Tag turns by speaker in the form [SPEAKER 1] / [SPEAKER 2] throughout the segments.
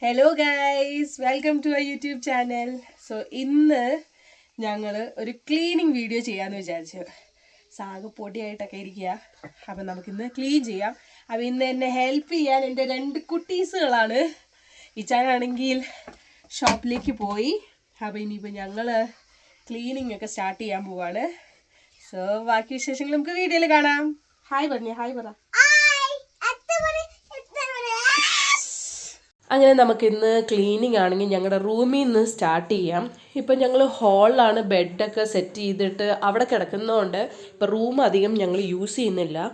[SPEAKER 1] Hello guys, welcome to our YouTube channel. So ഇന്ന് ഞങ്ങൾ ഒരു ക്ലീനിങ് വീഡിയോ ചെയ്യാമെന്ന് വിചാരിച്ചു. സാഗ് പൊടിയായിട്ടൊക്കെ ഇരിക്കുക. അപ്പം നമുക്കിന്ന് ക്ലീൻ ചെയ്യാം. അപ്പം ഇന്ന് എന്നെ ഹെൽപ്പ് ചെയ്യാൻ എൻ്റെ 2 കുട്ടീസുകളാണ്. ഇച്ചാനാണെങ്കിൽ ഷോപ്പിലേക്ക് പോയി. അപ്പം ഇനിയിപ്പോൾ ഞങ്ങൾ ക്ലീനിങ് ഒക്കെ സ്റ്റാർട്ട് ചെയ്യാൻ പോവാണ്. സോ ബാക്കി വിശേഷങ്ങൾ നമുക്ക് വീഡിയോയിൽ കാണാം. ഹായ് പറഞ്ഞേ, ഹായ് പറ. അങ്ങനെ നമുക്കിന്ന് ക്ലീനിങ് ആണെങ്കിൽ ഞങ്ങളുടെ റൂമിൽ നിന്ന് സ്റ്റാർട്ട് ചെയ്യാം. ഇപ്പം ഞങ്ങൾ ഹാളിലാണ് ബെഡൊക്കെ സെറ്റ് ചെയ്തിട്ട് അവിടെ കിടക്കുന്നതുകൊണ്ട് ഇപ്പം റൂം അധികം ഞങ്ങൾ യൂസ് ചെയ്യുന്നില്ല.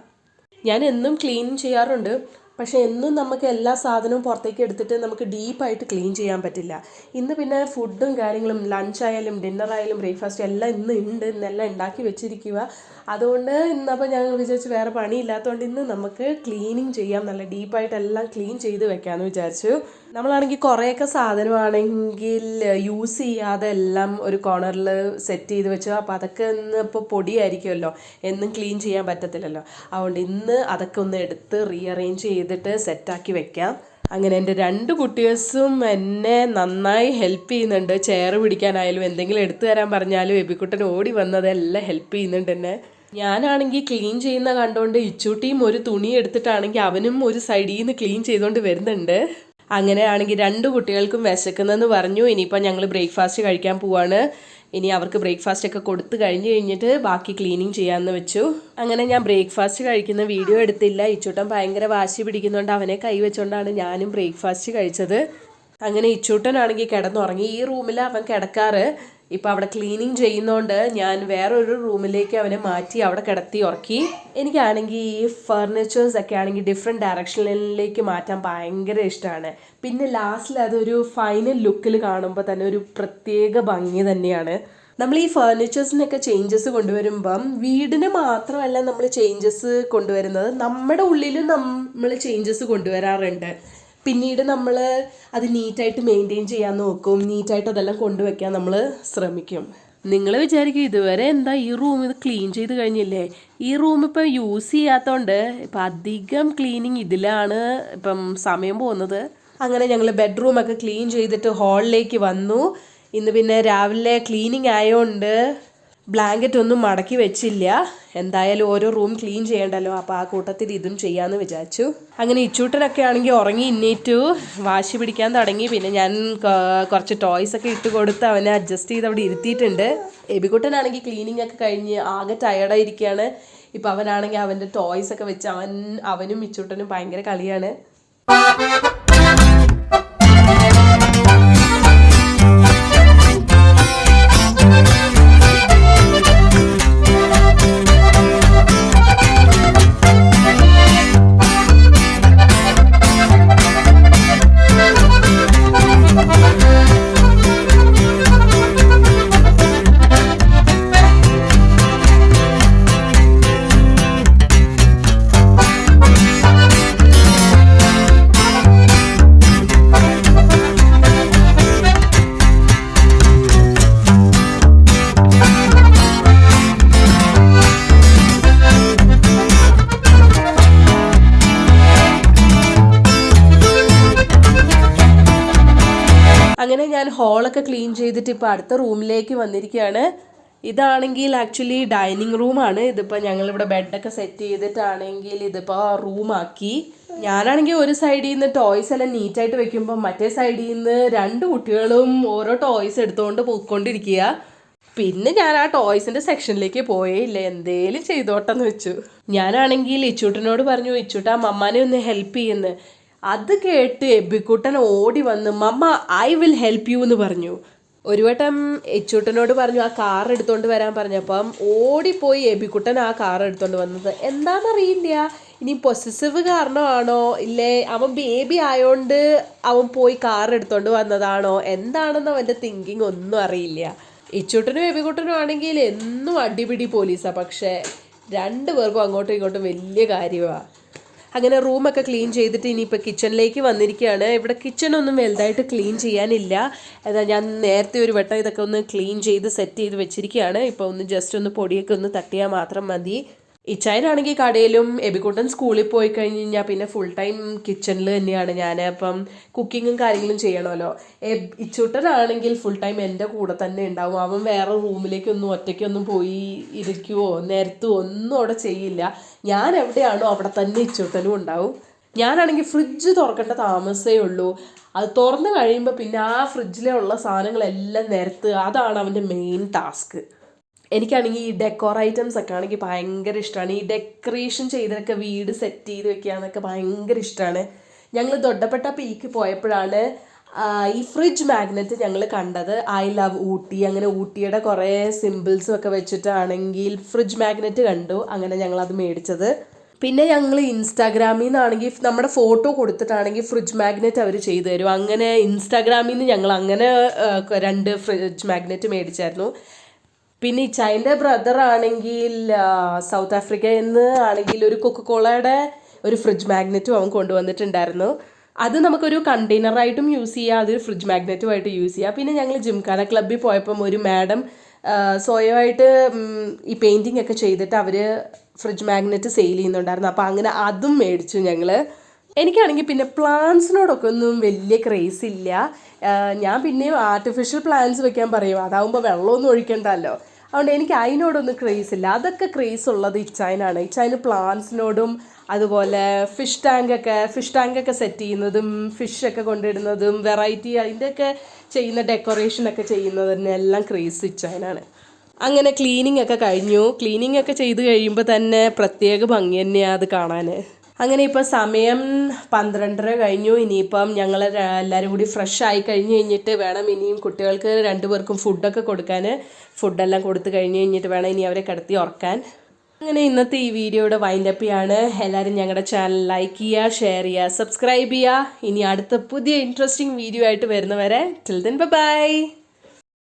[SPEAKER 1] ഞാൻ എന്നും ക്ലീൻ ചെയ്യാറുണ്ട്, പക്ഷേ എന്നും നമുക്ക് എല്ലാ സാധനവും പുറത്തേക്ക് എടുത്തിട്ട് നമുക്ക് ഡീപ്പായിട്ട് ക്ലീൻ ചെയ്യാൻ പറ്റില്ല. ഇന്ന് പിന്നെ ഫുഡും കാര്യങ്ങളും ലഞ്ചായാലും ഡിന്നറായാലും ബ്രേക്ക്ഫാസ്റ്റ് എല്ലാം ഇന്ന് ഉണ്ട്, ഇന്നെല്ലാം ഉണ്ടാക്കി വെച്ചിരിക്കുക. അതുകൊണ്ട് ഇന്നപ്പോൾ ഞങ്ങൾ വിചാരിച്ചു വേറെ പണിയില്ലാത്തതുകൊണ്ട് ഇന്ന് നമുക്ക് ക്ലീനിങ് ചെയ്യാം, നല്ല ഡീപ്പായിട്ട് എല്ലാം ക്ലീൻ ചെയ്ത് വെക്കാമെന്ന് വിചാരിച്ചു. നമ്മളാണെങ്കിൽ കുറേയൊക്കെ സാധനമാണെങ്കിൽ യൂസ് ചെയ്യാതെ എല്ലാം ഒരു കോർണറിൽ സെറ്റ് ചെയ്ത് വെച്ചു. അപ്പോൾ അതൊക്കെ ഇന്ന് ഇപ്പോൾ പൊടിയായിരിക്കുമല്ലോ, എന്നും ക്ലീൻ ചെയ്യാൻ പറ്റത്തില്ലല്ലോ. അതുകൊണ്ട് ഇന്ന് അതൊക്കെ ഒന്ന് എടുത്ത് റീഅറേഞ്ച് ചെയ്തിട്ട് സെറ്റാക്കി വെക്കാം. അങ്ങനെ എൻ്റെ 2 കുട്ടീസും എന്നെ നന്നായി ഹെൽപ്പ് ചെയ്യുന്നുണ്ട്. ചെയർ പിടിക്കാനായാലും എന്തെങ്കിലും എടുത്തു തരാൻ പറഞ്ഞാലും എബിക്കുട്ടൻ ഓടി വന്നതെല്ലാം ഹെൽപ്പ് ചെയ്യുന്നുണ്ട് എന്നെ. ഞാനാണെങ്കിൽ ക്ലീൻ ചെയ്യുന്ന കണ്ടുകൊണ്ട് ഇച്ചൂട്ടിയും ഒരു തുണി എടുത്തിട്ടാണെങ്കിൽ അവനും ഒരു സൈഡിൽ നിന്ന് ക്ലീൻ ചെയ്തുകൊണ്ട് വരുന്നുണ്ട്. അങ്ങനെയാണെങ്കിൽ 2 കുട്ടികൾക്കും വിശക്കുന്നെന്ന് പറഞ്ഞു. ഇനിയിപ്പോൾ ഞങ്ങൾ ബ്രേക്ക്ഫാസ്റ്റ് കഴിക്കാൻ പോവാണ്. ഇനി അവർക്ക് ബ്രേക്ക്ഫാസ്റ്റ് ഒക്കെ കൊടുത്തു കഴിഞ്ഞിട്ട് ബാക്കി ക്ലീനിങ് ചെയ്യാമെന്ന് വെച്ചു. അങ്ങനെ ഞാൻ ബ്രേക്ക്ഫാസ്റ്റ് കഴിക്കുന്ന വീഡിയോ എടുത്തില്ല. ഇച്ചൂട്ടൻ ഭയങ്കര വാശി പിടിക്കുന്നുണ്ട്. അവനെ കൈവച്ചുകൊണ്ടാണ് ഞാനും ബ്രേക്ക്ഫാസ്റ്റ് കഴിച്ചത്. അങ്ങനെ ഇച്ചൂട്ടനാണെങ്കിൽ കിടന്നുറങ്ങി. ഈ റൂമിൽ അവൻ കിടക്കാറ്. ഇപ്പം അവിടെ ക്ലീനിങ് ചെയ്യുന്നതുകൊണ്ട് ഞാൻ വേറൊരു റൂമിലേക്ക് അവനെ മാറ്റി അവിടെ കിടത്തി ഉറക്കി. എനിക്കാണെങ്കിൽ ഈ ഫർണിച്ചേഴ്സ് ഒക്കെ ആണെങ്കിൽ ഡിഫറെൻറ്റ് ഡയറക്ഷനിലേക്ക് മാറ്റാൻ ഭയങ്കര ഇഷ്ടമാണ്. പിന്നെ ലാസ്റ്റിൽ അതൊരു ഫൈനൽ ലുക്കിൽ കാണുമ്പോൾ തന്നെ ഒരു പ്രത്യേക ഭംഗി തന്നെയാണ്. നമ്മൾ ഈ ഫർണിച്ചേഴ്സിനൊക്കെ ചേഞ്ചസ് കൊണ്ടുവരുമ്പം വീടിന് മാത്രമല്ല നമ്മൾ ചേഞ്ചസ് കൊണ്ടുവരുന്നത്, നമ്മുടെ ഉള്ളിലും നമ്മൾ ചേഞ്ചസ് കൊണ്ടുവരാറുണ്ട്. പിന്നീട് നമ്മൾ അത് നീറ്റായിട്ട് മെയിൻറ്റെയിൻ ചെയ്യാൻ നോക്കും, നീറ്റായിട്ട് അതെല്ലാം കൊണ്ടുവയ്ക്കാൻ നമ്മൾ ശ്രമിക്കും. നിങ്ങൾ വിചാരിക്കും ഇതുവരെ എന്താ ഈ റൂം ഇത് ക്ലീൻ ചെയ്ത് കഴിഞ്ഞില്ലേ? ഈ റൂം ഇപ്പം യൂസ് ചെയ്യാത്തതുകൊണ്ട് ഇപ്പം അധികം ക്ലീനിങ് ഇതിലാണ് ഇപ്പം സമയം പോകുന്നത്. അങ്ങനെ ഞങ്ങൾ ബെഡ്റൂമൊക്കെ ക്ലീൻ ചെയ്തിട്ട് ഹാളിലേക്ക് വന്നു. ഇന്ന് പിന്നെ രാവിലെ ക്ലീനിങ് ആയതുകൊണ്ട് ബ്ലാങ്കറ്റ് ഒന്നും മടക്കി വെച്ചില്ല. എന്തായാലും ഓരോ റൂം ക്ലീൻ ചെയ്യണ്ടല്ലോ, അപ്പോൾ ആ കൂട്ടത്തിൽ ഇതും ചെയ്യാമെന്ന് വിചാരിച്ചു. അങ്ങനെ ഇച്ചൂട്ടനൊക്കെ ആണെങ്കിൽ ഉറങ്ങി എണീറ്റു വാശി പിടിക്കാൻ തുടങ്ങി. പിന്നെ ഞാൻ കുറച്ച് ടോയ്സൊക്കെ ഇട്ട് കൊടുത്ത് അവനെ അഡ്ജസ്റ്റ് ചെയ്ത് അവിടെ ഇരുത്തിയിട്ടുണ്ട്. എബിക്കുട്ടനാണെങ്കിൽ ക്ലീനിങ് ഒക്കെ കഴിഞ്ഞ് ആകെ ടയർഡായിരിക്കുകയാണ്. ഇപ്പം അവനാണെങ്കിൽ അവൻ്റെ ടോയ്സൊക്കെ വെച്ച് അവനും ഇച്ചൂട്ടനും ഭയങ്കര കളിയാണ്. അങ്ങനെ ഞാൻ ഹാളൊക്കെ ക്ലീൻ ചെയ്തിട്ട് ഇപ്പോൾ അടുത്ത റൂമിലേക്ക് വന്നിരിക്കുകയാണ്. ഇതാണെങ്കിൽ ആക്ച്വലി ഡൈനിങ് റൂമാണ്. ഇതിപ്പോൾ ഞങ്ങളിവിടെ ബെഡൊക്കെ സെറ്റ് ചെയ്തിട്ടാണെങ്കിൽ ഇതിപ്പോൾ റൂമാക്കി. ഞാനാണെങ്കിൽ ഒരു സൈഡിൽ നിന്ന് ടോയ്സ് എല്ലാം നീറ്റായിട്ട് വെക്കുമ്പോൾ മറ്റേ സൈഡിൽ നിന്ന് 2 കുട്ടികളും ഓരോ ടോയ്സ് എടുത്തുകൊണ്ട് പോയിക്കൊണ്ടിരിക്കുക. പിന്നെ ഞാൻ ആ ടോയ്സിൻ്റെ സെക്ഷനിലേക്ക് പോയേ ഇല്ല, എന്തേലും ചെയ്തോട്ടെന്ന് വെച്ചു. ഞാനാണെങ്കിൽ ഇച്ചൂട്ടനോട് പറഞ്ഞു, ഇച്ചൂട്ടാ മമ്മാനെ ഒന്ന് ഹെൽപ്പ് ചെയ്യുന്നു. അത് കേട്ട് എബിക്കുട്ടൻ ഓടി വന്ന് മമ്മ ഐ വിൽ ഹെൽപ്പ് യു എന്ന് പറഞ്ഞു. ഒരു വട്ടം ഇച്ചൂട്ടനോട് പറഞ്ഞു ആ കാർ എടുത്തുകൊണ്ട് വരാൻ പറഞ്ഞപ്പം ഓടിപ്പോയി എബിക്കുട്ടൻ ആ കാർ എടുത്തുകൊണ്ട് വന്നത്. എന്താണെന്നറിയില്ല, ഇനി പൊസസീവ് കാരണമാണോ ഇല്ലേ അവൻ ബേബി ആയോണ്ട് അവൻ പോയി കാർ എടുത്തുകൊണ്ട് വന്നതാണോ എന്താണെന്ന് അവൻ്റെ തിങ്കിങ് ഒന്നും അറിയില്ല. ഇച്ചൂട്ടനും എബിക്കുട്ടനും ആണെങ്കിൽ എന്നും അടിപിടി പോലീസാണ്, പക്ഷേ 2 പേർക്കും അങ്ങോട്ടും ഇങ്ങോട്ടും വലിയ കാര്യമാണ്. അങ്ങനെ റൂമൊക്കെ ക്ലീൻ ചെയ്തിട്ട് ഇനിയിപ്പോൾ കിച്ചണിലേക്ക് വന്നിരിക്കുകയാണ്. ഇവിടെ കിച്ചണൊന്നും വലുതായിട്ട് ക്ലീൻ ചെയ്യാനില്ല. എന്നാൽ ഞാൻ നേരത്തെ ഒരു വട്ടം ഇതൊക്കെ ഒന്ന് ക്ലീൻ ചെയ്ത് സെറ്റ് ചെയ്ത് വെച്ചിരിക്കുകയാണ്. ഇപ്പോൾ ഒന്ന് ജസ്റ്റ് ഒന്ന് പൊടിയൊക്കെ ഒന്ന് തട്ടിയാൽ മാത്രം മതി. ഇച്ചായനാണെങ്കിൽ കടയിലും എബിക്കുട്ടൻ സ്കൂളിൽ പോയി കഴിഞ്ഞ് കഴിഞ്ഞാൽ പിന്നെ ഫുൾ ടൈം കിച്ചണിൽ തന്നെയാണ് ഞാൻ. അപ്പം കുക്കിങ്ങും കാര്യങ്ങളും ചെയ്യണമല്ലോ. ഇച്ചൂട്ടനാണെങ്കിൽ ഫുൾ ടൈം എൻ്റെ കൂടെ തന്നെ ഉണ്ടാവും. അവൻ വേറെ റൂമിലേക്കൊന്നും ഒറ്റയ്ക്കൊന്നും പോയി ഇരിക്കുവോ നിരത്തുവോ ഒന്നും അവിടെ ചെയ്യില്ല. ഞാൻ എവിടെയാണോ അവിടെ തന്നെ ഇച്ചൂട്ടനും ഉണ്ടാവും. ഞാനാണെങ്കിൽ ഫ്രിഡ്ജ് തുറക്കേണ്ട താമസമേ ഉള്ളൂ. അത് തുറന്ന് കഴിയുമ്പോൾ പിന്നെ ആ ഫ്രിഡ്ജിലുള്ള സാധനങ്ങളെല്ലാം നിരത്തുക, അതാണ് അവൻ്റെ മെയിൻ ടാസ്ക്. എനിക്കാണെങ്കിൽ ഈ ഡെക്കോർ ഐറ്റംസ് ഒക്കെ ആണെങ്കിൽ ഭയങ്കര ഇഷ്ടമാണ്. ഈ ഡെക്കറേഷൻ ചെയ്തൊക്കെ വീട് സെറ്റ് ചെയ്ത് വെക്കുകയെന്നൊക്കെ ഭയങ്കര ഇഷ്ടമാണ്. ഞങ്ങൾ ദൊഡ്ഡപ്പെട്ട പീക്ക് പോയപ്പോഴാണ് ഈ ഫ്രിഡ്ജ് മാഗ്നറ്റ് ഞങ്ങൾ കണ്ടത്. ഐ ലവ് ഊട്ടി, അങ്ങനെ ഊട്ടിയുടെ കുറേ സിമ്പിൾസും ഒക്കെ വെച്ചിട്ടാണെങ്കിൽ ഫ്രിഡ്ജ് മാഗ്നറ്റ് കണ്ടു. അങ്ങനെ ഞങ്ങളത് മേടിച്ചത്. പിന്നെ ഞങ്ങൾ ഇൻസ്റ്റാഗ്രാമിൽ നിന്നാണെങ്കിൽ നമ്മുടെ ഫോട്ടോ കൊടുത്തിട്ടാണെങ്കിൽ ഫ്രിഡ്ജ് മാഗ്നറ്റ് അവർ ചെയ്തു തരും. അങ്ങനെ ഇൻസ്റ്റാഗ്രാമിൽ നിന്ന് ഞങ്ങൾ അങ്ങനെ 2 ഫ്രിഡ്ജ് മാഗ്നറ്റ് മേടിച്ചായിരുന്നു. പിന്നെ ഇച്ചായൻ്റെ ബ്രദർ ആണെങ്കിൽ സൗത്ത് ആഫ്രിക്കയിൽ നിന്ന് ആണെങ്കിൽ ഒരു കൊക്കക്കോളയുടെ ഒരു ഫ്രിഡ്ജ് മാഗ്നറ്റും അവൻ കൊണ്ടുവന്നിട്ടുണ്ടായിരുന്നു. അത് നമുക്കൊരു കണ്ടെയ്നറായിട്ടും യൂസ് ചെയ്യാം, അതൊരു ഫ്രിഡ്ജ് മാഗ്നറ്റുമായിട്ട് യൂസ് ചെയ്യാം. പിന്നെ ഞങ്ങൾ ജിംഖാന ക്ലബ്ബിൽ പോയപ്പം ഒരു മാഡം സ്വയമായിട്ട് ഈ പെയിൻറ്റിങ് ഒക്കെ ചെയ്തിട്ട് അവർ ഫ്രിഡ്ജ് മാഗ്നറ്റ് സെയിൽ ചെയ്യുന്നുണ്ടായിരുന്നു. അപ്പോൾ അങ്ങനെ അതും മേടിച്ചു ഞങ്ങൾ. എനിക്കാണെങ്കിൽ പിന്നെ പ്ലാന്റ്സിനോടൊക്കെ ഒന്നും വലിയ ക്രേസ് ഇല്ല. ഞാൻ പിന്നെയും ആർട്ടിഫിഷ്യൽ പ്ലാന്റ്സ് വെക്കാൻ പറയും, അതാവുമ്പോൾ വെള്ളമൊന്നും ഒഴിക്കണ്ടല്ലോ. അതുകൊണ്ട് എനിക്ക് അതിനോടൊന്നും ക്രേസ് ഇല്ല. അതൊക്കെ ക്രേസ് ഉള്ളത് ഇച്ചായനാണ്. ഇച്ചായന് പ്ലാന്റ്സിനോടും അതുപോലെ ഫിഷ് ടാങ്കൊക്കെ സെറ്റ് ചെയ്യുന്നതും ഫിഷൊക്കെ കൊണ്ടിടുന്നതും വെറൈറ്റി അതിൻ്റെയൊക്കെ ചെയ്യുന്ന ഡെക്കറേഷനൊക്കെ ചെയ്യുന്നതിനെല്ലാം ക്രേസ് ഇച്ചായനാണ്. അങ്ങനെ ക്ലീനിങ് ഒക്കെ കഴിഞ്ഞു. ക്ലീനിങ് ഒക്കെ ചെയ്ത് കഴിയുമ്പോൾ തന്നെ പ്രത്യേക ഭംഗി തന്നെയാണ് അത് കാണാൻ. അങ്ങനെ ഇപ്പോൾ സമയം 12:30 കഴിഞ്ഞു. ഇനിയിപ്പം ഞങ്ങൾ എല്ലാവരും കൂടി ഫ്രഷ് ആയി കഴിഞ്ഞിട്ട് വേണം ഇനിയും കുട്ടികൾക്ക് 2 പേർക്കും ഫുഡൊക്കെ കൊടുക്കാൻ. ഫുഡെല്ലാം കൊടുത്തു കഴിഞ്ഞിട്ട് വേണം ഇനി അവരെ കിടത്തി ഉറക്കാൻ. അങ്ങനെ ഇന്നത്തെ ഈ വീഡിയോയുടെ വൈൻഡപ്പ് ചെയ്യാണ്. എല്ലാവരും ഞങ്ങളുടെ ചാനൽ ലൈക്ക് ചെയ്യുക, ഷെയർ ചെയ്യുക, സബ്സ്ക്രൈബ് ചെയ്യുക. ഇനി അടുത്ത പുതിയ ഇൻട്രസ്റ്റിംഗ് വീഡിയോ ആയിട്ട് വരുന്നവരെ ടിൽ ദെൻ ബൈ.